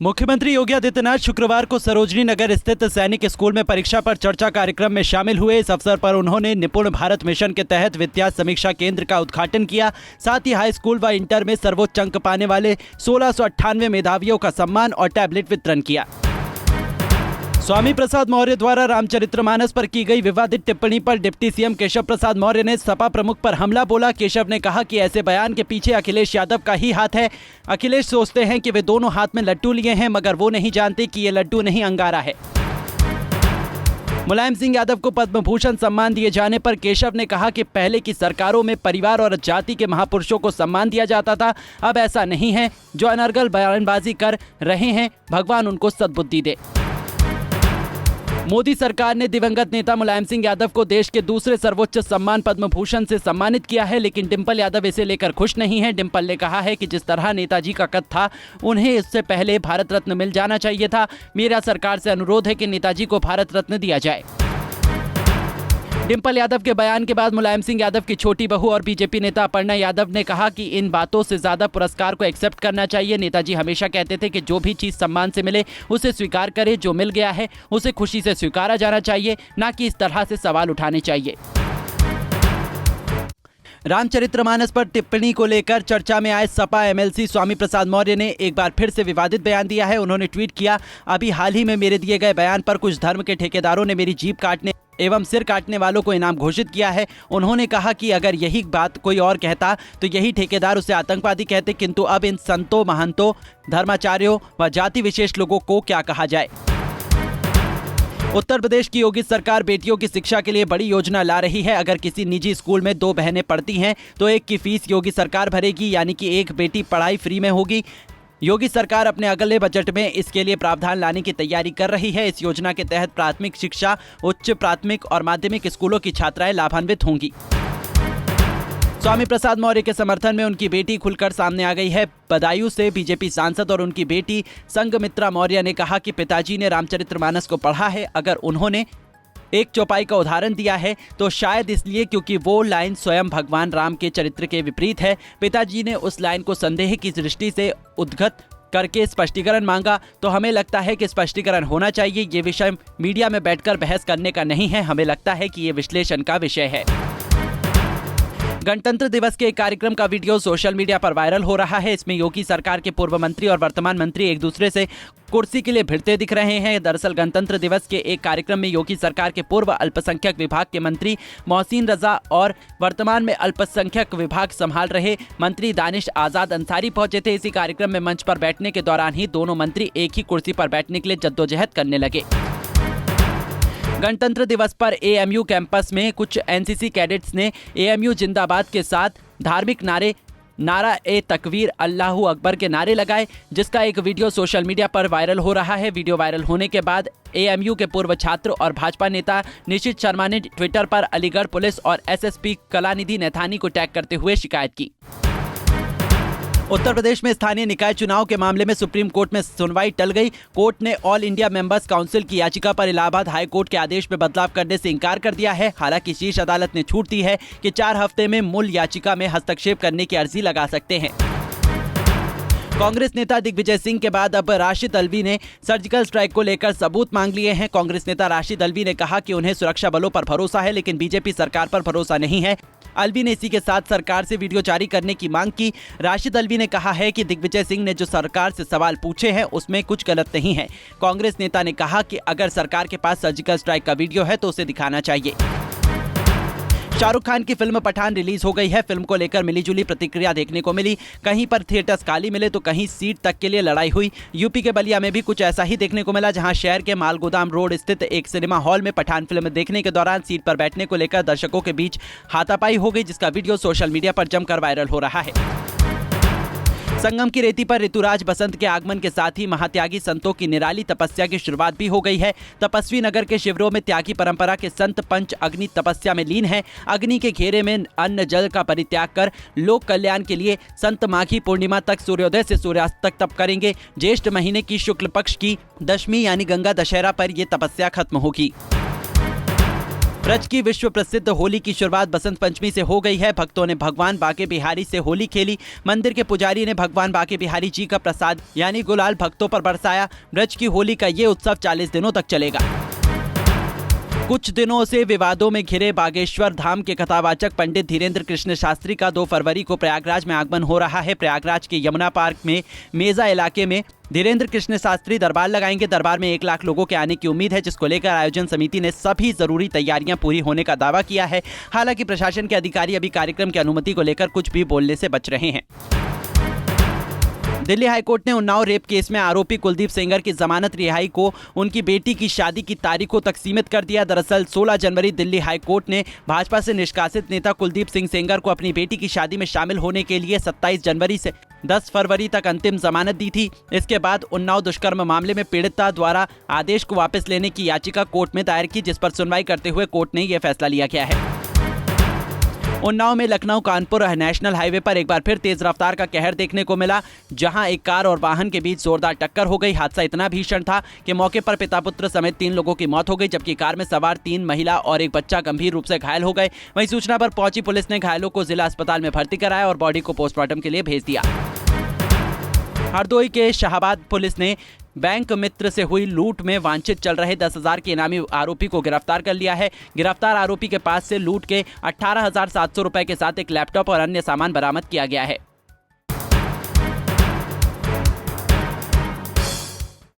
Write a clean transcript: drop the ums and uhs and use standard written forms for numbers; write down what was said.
मुख्यमंत्री योगी आदित्यनाथ शुक्रवार को सरोजनी नगर स्थित सैनिक स्कूल में परीक्षा पर चर्चा कार्यक्रम में शामिल हुए। इस अवसर पर उन्होंने निपुण भारत मिशन के तहत विद्या समीक्षा केंद्र का उद्घाटन किया। साथ ही हाई स्कूल व इंटर में सर्वोच्च अंक पाने वाले 1698 मेधावियों का सम्मान और टैबलेट वितरण किया। स्वामी प्रसाद मौर्य द्वारा रामचरितमानस पर की गई विवादित टिप्पणी पर डिप्टी सीएम केशव प्रसाद मौर्य ने सपा प्रमुख पर हमला बोला। केशव ने कहा कि ऐसे बयान के पीछे अखिलेश यादव का ही हाथ है। अखिलेश सोचते हैं कि वे दोनों हाथ में लड्डू लिए हैं, मगर वो नहीं जानते कि ये लड्डू नहीं अंगारा है। मुलायम सिंह यादव को पद्म भूषण सम्मान दिए जाने पर केशव ने कहा कि पहले की सरकारों में परिवार और जाति के महापुरुषों को सम्मान दिया जाता था, अब ऐसा नहीं है। जो अनर्गल बयानबाजी कर रहे हैं, भगवान उनको सद्बुद्धि दे। मोदी सरकार ने दिवंगत नेता मुलायम सिंह यादव को देश के दूसरे सर्वोच्च सम्मान पद्म भूषण से सम्मानित किया है, लेकिन डिंपल यादव इसे लेकर खुश नहीं है। डिंपल ने कहा है कि जिस तरह नेताजी का कद था, उन्हें इससे पहले भारत रत्न मिल जाना चाहिए था। मेरा सरकार से अनुरोध है कि नेताजी को भारत रत्न दिया जाए। डिंपल यादव के बयान के बाद मुलायम सिंह यादव की छोटी बहू और बीजेपी नेता अपर्णा यादव ने कहा कि इन बातों से ज्यादा पुरस्कार को एक्सेप्ट करना चाहिए। नेताजी हमेशा कहते थे कि जो भी चीज सम्मान से मिले उसे स्वीकार करे, जो मिल गया है उसे खुशी से स्वीकारा जाना चाहिए, ना कि इस तरह से सवाल उठाने चाहिए। रामचरितमानस पर टिप्पणी को लेकर चर्चा में आए सपा एमएलसी स्वामी प्रसाद मौर्य ने एक बार फिर से विवादित बयान दिया है। उन्होंने ट्वीट किया, अभी हाल ही में मेरे दिए गए बयान पर कुछ धर्म के ठेकेदारों ने मेरी जीभ काटने एवं सिर काटने वालों को इनाम घोषित किया है। उन्होंने कहा कि अगर यही बात कोई और कहता तो यही ठेकेदार उसे आतंकवादी कहते, किंतु अब इन संतों, महंतों, धर्माचार्यों व जाति विशेष लोगों को क्या कहा जाए। उत्तर प्रदेश की योगी सरकार बेटियों की शिक्षा के लिए बड़ी योजना ला रही है। अगर किसी निजी स्कूल में 2 बहनें पढ़ती हैं तो एक की फीस योगी सरकार भरेगी, यानी कि एक बेटी पढ़ाई फ्री में होगी। योगी सरकार अपने अगले बजट में इसके लिए प्रावधान लाने की तैयारी कर रही है। इस योजना के तहत प्राथमिक शिक्षा, उच्च प्राथमिक और माध्यमिक स्कूलों की छात्राएं लाभान्वित होंगी। स्वामी प्रसाद मौर्य के समर्थन में उनकी बेटी खुलकर सामने आ गई है। बदायूं से बीजेपी सांसद और उनकी बेटी संघमित्रा मौर्य ने कहा कि पिताजी ने रामचरितमानस को पढ़ा है। अगर उन्होंने एक चौपाई का उदाहरण दिया है तो शायद इसलिए क्योंकि वो लाइन स्वयं भगवान राम के चरित्र के विपरीत है। पिताजी ने उस लाइन को संदेह की दृष्टि से उद्धृत करके स्पष्टीकरण मांगा, तो हमें लगता है कि स्पष्टीकरण होना चाहिए। ये विषय मीडिया में बैठकर बहस करने का नहीं है। हमें लगता है कि ये विश्लेषण का विषय है। गणतंत्र दिवस के एक कार्यक्रम का वीडियो सोशल मीडिया पर वायरल हो रहा है। इसमें योगी सरकार के पूर्व मंत्री और वर्तमान मंत्री एक दूसरे से कुर्सी के लिए भिड़ते दिख रहे हैं। दरअसल गणतंत्र दिवस के एक कार्यक्रम में योगी सरकार के पूर्व अल्पसंख्यक विभाग के मंत्री मोहसिन रजा और वर्तमान में अल्पसंख्यक विभाग संभाल रहे मंत्री दानिश आजाद अंसारी पहुंचे थे। इसी कार्यक्रम में मंच पर बैठने के दौरान ही दोनों मंत्री एक ही कुर्सी पर बैठने के लिए जद्दोजहद करने लगे। गणतंत्र दिवस पर एएमयू कैंपस में कुछ एनसीसी कैडेट्स ने एएमयू जिंदाबाद के साथ धार्मिक नारा ए तकबीर अल्लाहू अकबर के नारे लगाए, जिसका एक वीडियो सोशल मीडिया पर वायरल हो रहा है। वीडियो वायरल होने के बाद एएमयू के पूर्व छात्र और भाजपा नेता निशित शर्मा ने ट्विटर पर अलीगढ़ पुलिस और एसएसपी कलानिधि नैथानी को टैग करते हुए शिकायत की। उत्तर प्रदेश में स्थानीय निकाय चुनाव के मामले में सुप्रीम कोर्ट में सुनवाई टल गई। कोर्ट ने ऑल इंडिया मेंबर्स काउंसिल की याचिका पर इलाहाबाद हाई कोर्ट के आदेश में बदलाव करने से इनकार कर दिया है। हालांकि शीर्ष अदालत ने छूट दी है कि 4 हफ्ते में मूल याचिका में हस्तक्षेप करने की अर्जी लगा सकते हैं। कांग्रेस नेता दिग्विजय सिंह के बाद अब राशिद अल्वी ने सर्जिकल स्ट्राइक को लेकर सबूत मांग लिए हैं। कांग्रेस नेता राशिद अल्वी ने कहा कि उन्हें सुरक्षा बलों पर भरोसा है, लेकिन बीजेपी सरकार पर भरोसा नहीं है। अल्वी ने इसी के साथ सरकार से वीडियो जारी करने की मांग की। राशिद अल्वी ने कहा है कि दिग्विजय सिंह ने जो सरकार से सवाल पूछे हैं उसमें कुछ गलत नहीं है। कांग्रेस नेता ने कहा कि अगर सरकार के पास सर्जिकल स्ट्राइक का वीडियो है तो उसे दिखाना चाहिए। शाहरुख खान की फिल्म पठान रिलीज हो गई है। फिल्म को लेकर मिलीजुली प्रतिक्रिया देखने को मिली। कहीं पर थिएटर्स खाली मिले तो कहीं सीट तक के लिए लड़ाई हुई। यूपी के बलिया में भी कुछ ऐसा ही देखने को मिला, जहां शहर के मालगोदाम रोड स्थित एक सिनेमा हॉल में पठान फिल्म देखने के दौरान सीट पर बैठने को लेकर दर्शकों के बीच हाथापाई हो गई, जिसका वीडियो सोशल मीडिया पर जमकर वायरल हो रहा है। संगम की रेती पर ऋतुराज बसंत के आगमन के साथ ही महात्यागी संतों की निराली तपस्या की शुरुआत भी हो गई है। तपस्वी नगर के शिविरों में त्यागी परंपरा के संत पंच अग्नि तपस्या में लीन है। अग्नि के घेरे में अन्न जल का परित्याग कर लोक कल्याण के लिए संत माघी पूर्णिमा तक सूर्योदय से सूर्यास्त तक तप करेंगे। ज्येष्ठ महीने की शुक्ल पक्ष की दशमी यानी गंगा दशहरा पर यह तपस्या खत्म होगी। ब्रज की विश्व प्रसिद्ध होली की शुरुआत बसंत पंचमी से हो गई है। भक्तों ने भगवान बांके बिहारी से होली खेली। मंदिर के पुजारी ने भगवान बांके बिहारी जी का प्रसाद यानी गुलाल भक्तों पर बरसाया। ब्रज की होली का ये उत्सव 40 दिनों तक चलेगा। कुछ दिनों से विवादों में घिरे बागेश्वर धाम के कथावाचक पंडित धीरेन्द्र कृष्ण शास्त्री का 2 फरवरी को प्रयागराज में आगमन हो रहा है। प्रयागराज के यमुना पार्क में मेजा इलाके में धीरेन्द्र कृष्ण शास्त्री दरबार लगाएंगे। दरबार में 1 लाख लोगों के आने की उम्मीद है, जिसको लेकर आयोजन समिति ने सभी जरूरी तैयारियां पूरी होने का दावा किया है। हालांकि प्रशासन के अधिकारी अभी कार्यक्रम की अनुमति को लेकर कुछ भी बोलने से बच रहे हैं। दिल्ली हाईकोर्ट ने उन्नाव रेप केस में आरोपी कुलदीप सेंगर की जमानत रिहाई को उनकी बेटी की शादी की तारीखों तक सीमित कर दिया। दरअसल 16 जनवरी दिल्ली हाईकोर्ट ने भाजपा से निष्कासित नेता कुलदीप सिंह सेंगर को अपनी बेटी की शादी में शामिल होने के लिए 27 जनवरी से 10 फरवरी तक अंतिम जमानत दी थी। इसके बाद उन्नाव दुष्कर्म मामले में पीड़िता द्वारा आदेश को वापस लेने की याचिका कोर्ट में दायर की, जिस पर सुनवाई करते हुए कोर्ट ने यह फैसला लिया गया है। उन्नाव में लखनऊ कानपुर नेशनल हाईवे पर एक बार फिर तेज रफ्तार का कहर देखने को मिला, जहां एक कार और वाहन के बीच जोरदार टक्कर हो गई। हादसा इतना भीषण था कि मौके पर पिता पुत्र समेत 3 लोगों की मौत हो गई, जबकि कार में सवार 3 महिला और एक बच्चा गंभीर रूप से घायल हो गए। वहीं सूचना पर पहुंची पुलिस ने घायलों को जिला अस्पताल में भर्ती कराया और बॉडी को पोस्टमार्टम के लिए भेज दिया। हरदोई के शाहबाद पुलिस ने बैंक मित्र से हुई लूट में वांछित चल रहे 10,000 के इनामी आरोपी को गिरफ्तार कर लिया है। गिरफ्तार आरोपी के पास से लूट के 18,700 रुपए के साथ एक लैपटॉप और अन्य सामान बरामद किया गया है।